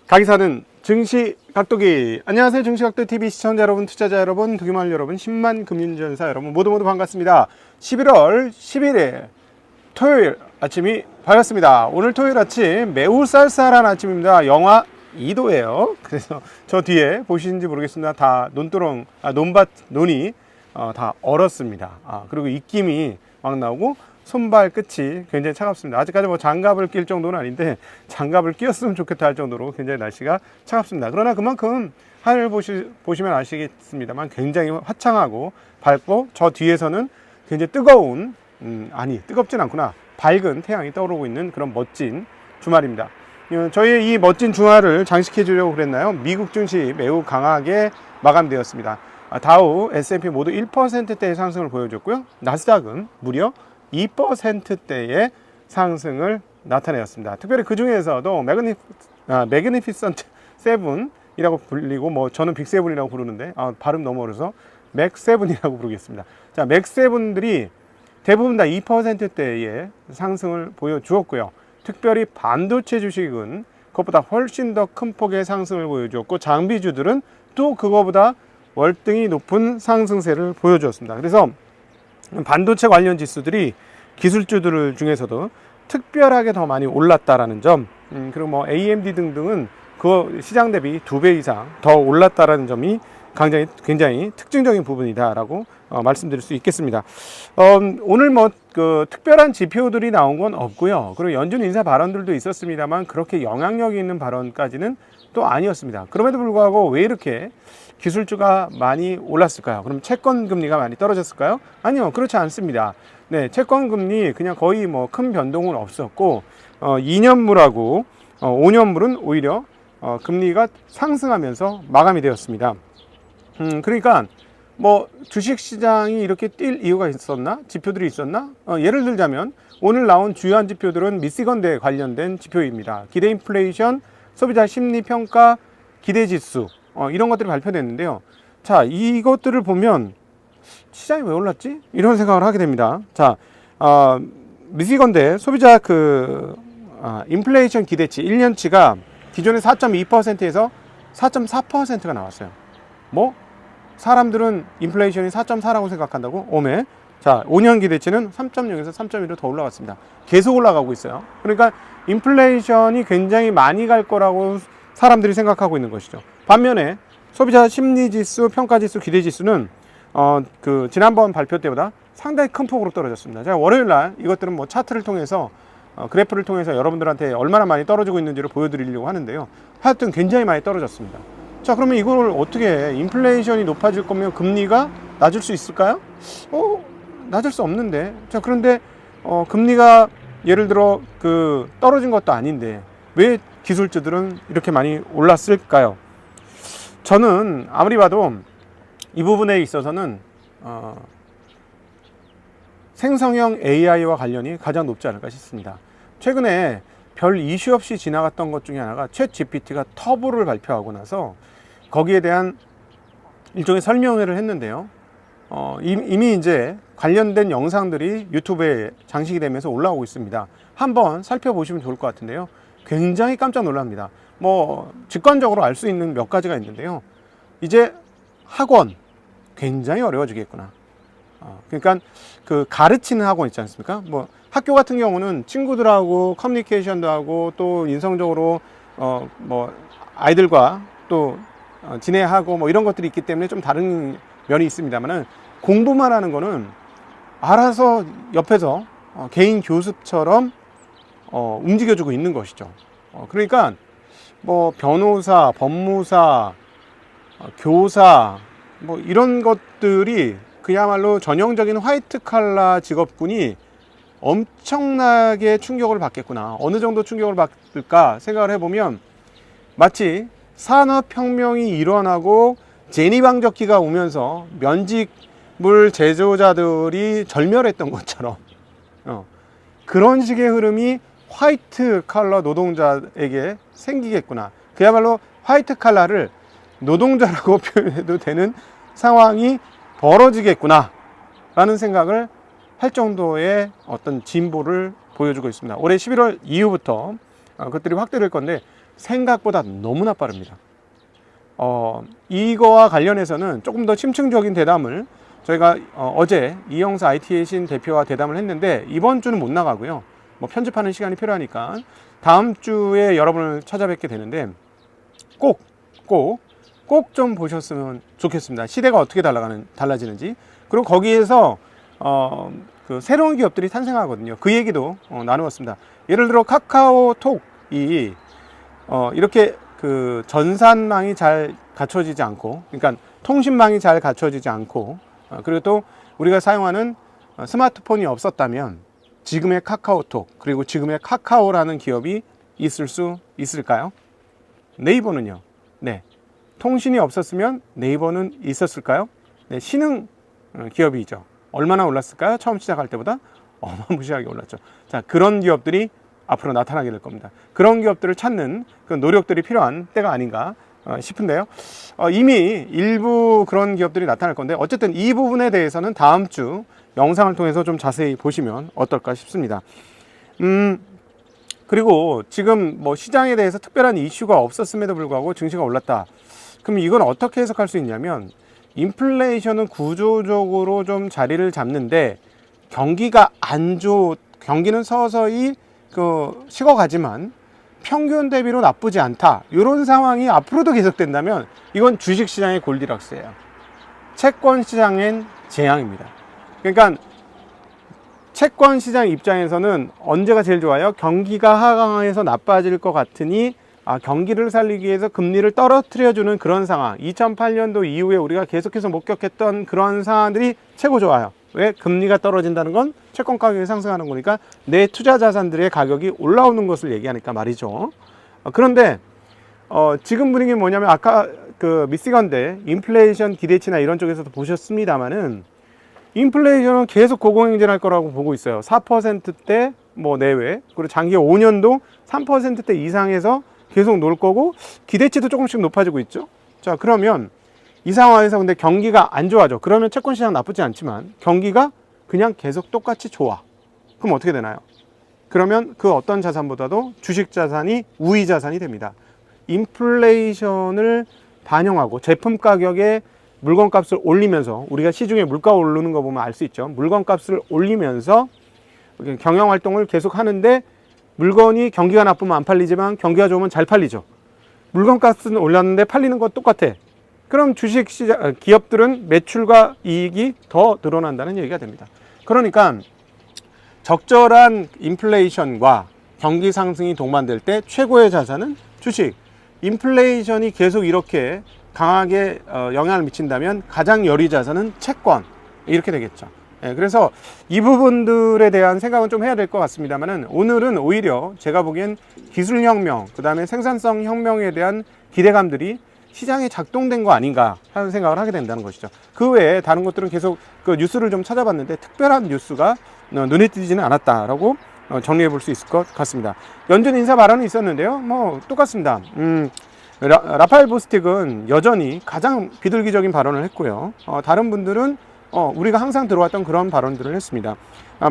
가기사는 증시 각도기. 안녕하세요. 증시 각도기 TV 시청자 여러분, 투자자 여러분, 두기마을 여러분, 10만 금융지원사 여러분 모두 반갑습니다. 11월 11일 토요일 아침이 밝았습니다. 오늘 토요일 아침 매우 쌀쌀한 아침입니다. 영하 2도예요. 그래서 저 뒤에 보시는지 모르겠습니다. 다 논밭 논이 다 얼었습니다. 그리고 입김이 막 나오고 손발 끝이 굉장히 차갑습니다. 아직까지 뭐 장갑을 낄 정도는 아닌데 장갑을 끼었으면 좋겠다 할 정도로 굉장히 날씨가 차갑습니다. 그러나 그만큼 하늘 보시면 아시겠습니다만 굉장히 화창하고 밝고 저 뒤에서는 굉장히 뜨거운 뜨겁진 않구나, 밝은 태양이 떠오르고 있는 그런 멋진 주말입니다. 저희의 이 멋진 주말을 장식해 주려고 그랬나요? 미국 증시 매우 강하게 마감되었습니다. 다우, S&P 모두 1%대의 상승을 보여줬고요. 나스닥은 무려 2%대의 상승을 나타내었습니다. 특별히 그 중에서도 매그니피선트 세븐이라고 불리고, 뭐 저는 빅세븐이라고 부르는데 발음 너무 어려서 맥세븐이라고 부르겠습니다. 자, 맥세븐들이 대부분 다 2%대의 상승을 보여주었고요. 특별히 반도체 주식은 그것보다 훨씬 더 큰 폭의 상승을 보여주었고, 장비주들은 또 그거보다 월등히 높은 상승세를 보여주었습니다. 그래서 반도체 관련 지수들이 기술주들 중에서도 특별하게 더 많이 올랐다라는 점, 그리고 뭐 AMD 등등은 그 시장 대비 2배 이상 더 올랐다라는 점이 굉장히 특징적인 부분이다라고 말씀드릴 수 있겠습니다. 오늘 뭐 그 특별한 지표들이 나온 건 없고요. 그리고 연준 인사 발언들도 있었습니다만 그렇게 영향력이 있는 발언까지는 또 아니었습니다. 그럼에도 불구하고 왜 이렇게 기술주가 많이 올랐을까요? 그럼 채권 금리가 많이 떨어졌을까요? 아니요, 그렇지 않습니다. 네, 채권 금리 그냥 거의 뭐 큰 변동은 없었고, 2년물하고 5년물은 오히려 금리가 상승하면서 마감이 되었습니다. 그러니까 뭐 주식시장이 이렇게 뛸 이유가 있었나? 지표들이 있었나? 예를 들자면 오늘 나온 주요한 지표들은 미시건대 관련된 지표입니다. 기대 인플레이션, 소비자 심리평가, 기대지수, 이런 것들이 발표됐는데요. 자, 이것들을 보면 시장이 왜 올랐지? 이런 생각을 하게 됩니다. 자, 미시건대 소비자 인플레이션 기대치 1년치가 기존의 4.2%에서 4.4%가 나왔어요. 뭐? 사람들은 인플레이션이 4.4라고 생각한다고? 오메. 자, 5년 기대치는 3.0에서 3.1로 더 올라갔습니다. 계속 올라가고 있어요. 그러니까 인플레이션이 굉장히 많이 갈 거라고 사람들이 생각하고 있는 것이죠. 반면에 소비자 심리지수, 평가지수, 기대지수는 지난번 발표 때보다 상당히 큰 폭으로 떨어졌습니다. 제가 월요일날 이것들은 뭐 차트를 통해서 그래프를 통해서 여러분들한테 얼마나 많이 떨어지고 있는지를 보여드리려고 하는데요. 하여튼 굉장히 많이 떨어졌습니다. 자, 그러면 이걸 어떻게, 인플레이션이 높아질 거면 금리가 낮을 수 있을까요? 낮을 수 없는데. 자, 그런데 금리가 예를 들어 떨어진 것도 아닌데 왜 기술주들은 이렇게 많이 올랐을까요? 저는 아무리 봐도 이 부분에 있어서는 생성형 AI와 관련이 가장 높지 않을까 싶습니다. 최근에 별 이슈 없이 지나갔던 것 중에 하나가 챗 GPT가 터보를 발표하고 나서 거기에 대한 일종의 설명회를 했는데요. 이미 이제 관련된 영상들이 유튜브에 장식이 되면서 올라오고 있습니다. 한번 살펴보시면 좋을 것 같은데요. 굉장히 깜짝 놀랍니다. 뭐 직관적으로 알 수 있는 몇 가지가 있는데요. 이제 학원 굉장히 어려워지겠구나. 그러니까 가르치는 학원 있지 않습니까? 뭐 학교 같은 경우는 친구들하고 커뮤니케이션도 하고 또 인성적으로 뭐 아이들과 또 지내하고 뭐 이런 것들이 있기 때문에 좀 다른 면이 있습니다만은, 공부만 하는 거는 알아서 옆에서 개인 교습처럼 움직여주고 있는 것이죠. 그러니까 뭐 변호사, 법무사, 교사 뭐 이런 것들이 그야말로 전형적인 화이트 칼라 직업군이 엄청나게 충격을 받겠구나. 어느 정도 충격을 받을까 생각을 해보면, 마치 산업혁명이 일어나고 제니방적기가 오면서 면직물 제조자들이 절멸했던 것처럼 그런 식의 흐름이 화이트 칼라 노동자에게 생기겠구나. 그야말로 화이트 칼라를 노동자라고 표현해도 되는 상황이 벌어지겠구나 라는 생각을 할 정도의 어떤 진보를 보여주고 있습니다. 올해 11월 이후부터 그것들이 확대될 건데, 생각보다 너무나 빠릅니다. 이거와 관련해서는 조금 더 심층적인 대담을 저희가 어제 이영사 IT의 신 대표와 대담을 했는데 이번 주는 못 나가고요. 뭐 편집하는 시간이 필요하니까 다음 주에 여러분을 찾아뵙게 되는데 꼭 좀 보셨으면 좋겠습니다. 시대가 어떻게 달라지는지. 그리고 거기에서 그 새로운 기업들이 탄생하거든요. 그 얘기도 나누었습니다. 예를 들어 카카오톡이 이렇게 그 전산망이 잘 갖춰지지 않고, 그러니까 통신망이 잘 갖춰지지 않고, 그리고 또 우리가 사용하는 스마트폰이 없었다면 지금의 카카오톡, 그리고 지금의 카카오라는 기업이 있을 수 있을까요? 네이버는요? 네. 통신이 없었으면 네이버는 있었을까요? 네. 신흥 기업이죠. 얼마나 올랐을까요? 처음 시작할 때보다 어마무시하게 올랐죠. 자, 그런 기업들이 앞으로 나타나게 될 겁니다. 그런 기업들을 찾는 그 노력들이 필요한 때가 아닌가 싶은데요. 이미 일부 그런 기업들이 나타날 건데 어쨌든 이 부분에 대해서는 다음 주 영상을 통해서 좀 자세히 보시면 어떨까 싶습니다. 그리고 지금 뭐 시장에 대해서 특별한 이슈가 없었음에도 불구하고 증시가 올랐다. 그럼 이건 어떻게 해석할 수 있냐면 인플레이션은 구조적으로 좀 자리를 잡는데 경기가 경기는 서서히 식어가지만 평균 대비로 나쁘지 않다. 이런 상황이 앞으로도 계속된다면 이건 주식시장의 골디락스예요. 채권시장엔 재앙입니다. 그러니까 채권시장 입장에서는 언제가 제일 좋아요? 경기가 하강해서 나빠질 것 같으니 경기를 살리기 위해서 금리를 떨어뜨려주는 그런 상황. 2008년도 이후에 우리가 계속해서 목격했던 그런 상황들이 최고 좋아요. 왜? 금리가 떨어진다는 건 채권 가격이 상승하는 거니까 내 투자 자산들의 가격이 올라오는 것을 얘기하니까 말이죠. 그런데 지금 분위기는 뭐냐면 아까 그 미시건대 인플레이션 기대치나 이런 쪽에서도 보셨습니다만은 인플레이션은 계속 고공행진할 거라고 보고 있어요. 4%대 뭐 내외, 그리고 장기 5년도 3%대 이상에서 계속 놀 거고 기대치도 조금씩 높아지고 있죠. 자, 그러면 이 상황에서 근데 경기가 안 좋아져. 그러면 채권 시장 나쁘지 않지만 경기가 그냥 계속 똑같이 좋아. 그럼 어떻게 되나요? 그러면 그 어떤 자산보다도 주식 자산이 우위 자산이 됩니다. 인플레이션을 반영하고 제품 가격에 물건값을 올리면서 우리가 시중에 물가 오르는 거 보면 알 수 있죠. 물건값을 올리면서 경영 활동을 계속 하는데 물건이 경기가 나쁘면 안 팔리지만 경기가 좋으면 잘 팔리죠. 물건값은 올랐는데 팔리는 건 똑같아. 그럼 주식시장 기업들은 매출과 이익이 더 늘어난다는 얘기가 됩니다. 그러니까 적절한 인플레이션과 경기 상승이 동반될 때 최고의 자산은 주식. 인플레이션이 계속 이렇게 강하게 영향을 미친다면 가장 열의 자산은 채권. 이렇게 되겠죠. 그래서 이 부분들에 대한 생각은 좀 해야 될 것 같습니다만은 오늘은 오히려 제가 보기엔 기술혁명, 그 다음에 생산성 혁명에 대한 기대감들이 시장에 작동된 거 아닌가 하는 생각을 하게 된다는 것이죠. 그 외에 다른 것들은 계속 그 뉴스를 좀 찾아봤는데 특별한 뉴스가 눈에 띄지는 않았다라고 정리해 볼 수 있을 것 같습니다. 연준 인사 발언이 있었는데요. 뭐 똑같습니다. 라파엘 보스틱은 여전히 가장 비둘기적인 발언을 했고요. 다른 분들은 우리가 항상 들어왔던 그런 발언들을 했습니다.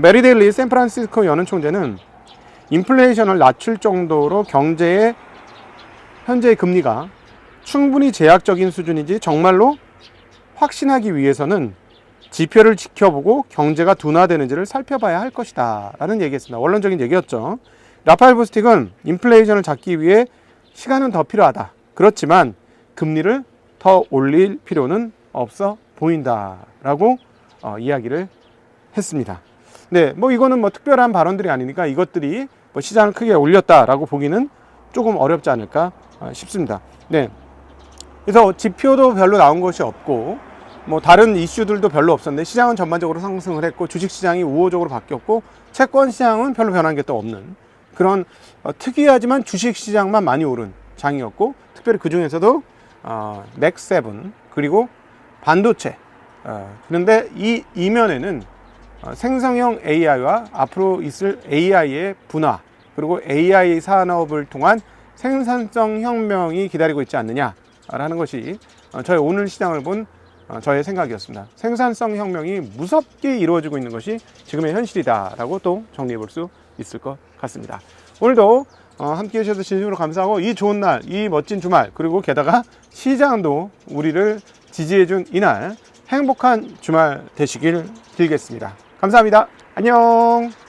메리 데일리 샌프란시스코 연은 총재는 인플레이션을 낮출 정도로 경제의 현재의 금리가 충분히 제약적인 수준인지 정말로 확신하기 위해서는 지표를 지켜보고 경제가 둔화되는지를 살펴봐야 할 것이다 라는 얘기했습니다. 원론적인 얘기였죠. 라파엘 보스틱은 인플레이션을 잡기 위해 시간은 더 필요하다. 그렇지만 금리를 더 올릴 필요는 없어 보인다 라고 이야기를 했습니다. 네, 뭐 이거는 뭐 특별한 발언들이 아니니까 이것들이 뭐 시장을 크게 올렸다라고 보기는 조금 어렵지 않을까 싶습니다. 네. 그래서 지표도 별로 나온 것이 없고 뭐 다른 이슈들도 별로 없었는데 시장은 전반적으로 상승을 했고 주식시장이 우호적으로 바뀌었고 채권시장은 별로 변한 게 또 없는 그런 특이하지만 주식시장만 많이 오른 장이었고 특별히 그 중에서도 맥7 그리고 반도체 그런데 이 이면에는 생성형 AI와 앞으로 있을 AI의 분화 그리고 AI 산업을 통한 생산성 혁명이 기다리고 있지 않느냐라는 것이 저희 오늘 시장을 본 저의 생각이었습니다. 생산성 혁명이 무섭게 이루어지고 있는 것이 지금의 현실이다라고 또 정리해 볼 수 있을 것 같습니다. 오늘도 함께 해주셔서 진심으로 감사하고, 이 좋은 날, 이 멋진 주말, 그리고 게다가 시장도 우리를 지지해준 이날 행복한 주말 되시길 빌겠습니다. 감사합니다. 안녕.